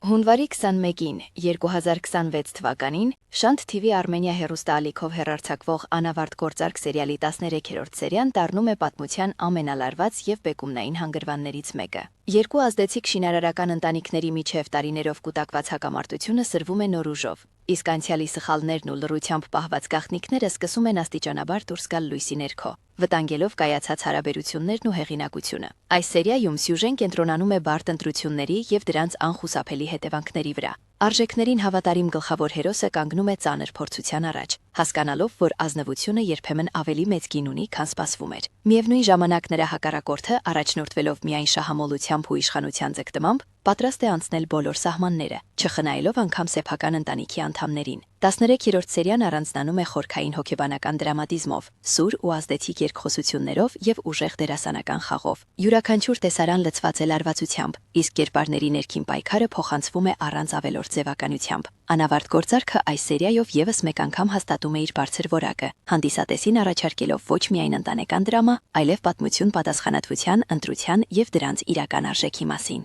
Հունվարի 21-ին 2026 թվականին Շանթ TV Armenia հեռուստաալիքով հեռարձակվող անավարտ գործարք սերիալի 13-րդ սերիան դառնում է պատմության ամենալարված և բեկումնային հանգրվաններից մեկը։ Երկու ազդեցիկ շինարարական ընտանիքների միջև տարիներով կուտակված հակամարտությունը սրվում է նոր ուժով, իսկ անցյալի սխալներն ու լռությամբ պահված գաղտնիքները սկսում են աստիճանաբար դուրս գալ լույսի ներքո, վտանգելով կայացած հարաբերություններն ու հեղինակությունը։ Այս սերիայում սյուժեն կենտրոնանում է բարդ ընտրությունների և դրանց անխուսափելի հետևանքների վրա։ Արժեքներին հավատարիմ գլխավոր հերոսը կանգնում է ծանր փորձության առաջ, հասկանալով, որ ազնվությունը երբեմն ավելի մեծ գին ունի, քան սպասվում էր։ Միևնույն ժամանակ նրա հակառակորդը, առաջնորդվելով միայն շահամոլությամբ ու իշխանության ձգտմամբ, պատրաստ է անցնել բոլոր սահմանները, չխնայելով անգամ սեփական ընտանիքի անդամներին։ 13-րդ սերիան առանձնանում է խորքային հոգեբանական դրամատիզմով, սուր ու ազդեցիկ երկխոսություններով և ուժեղ դերասանական խաղով։ Յուրաքանչյուր տեսարան լցված է լարվածությամբ, իսկ կերպարների ներքին պայքարը փոխանցվում է առանց ավելորդ ձևականությամբ։ Անավարտ գործարքը այս սերիայով ևս մեկ անգամ հաստատում է իր բարձր որակը, հանդիսատեսին առաջարկելով ոչ միայն ընտանեկան դրամա, այլև պատմություն պատասխանատվության, ընտրության և դրանց իրական արժեքի մասին։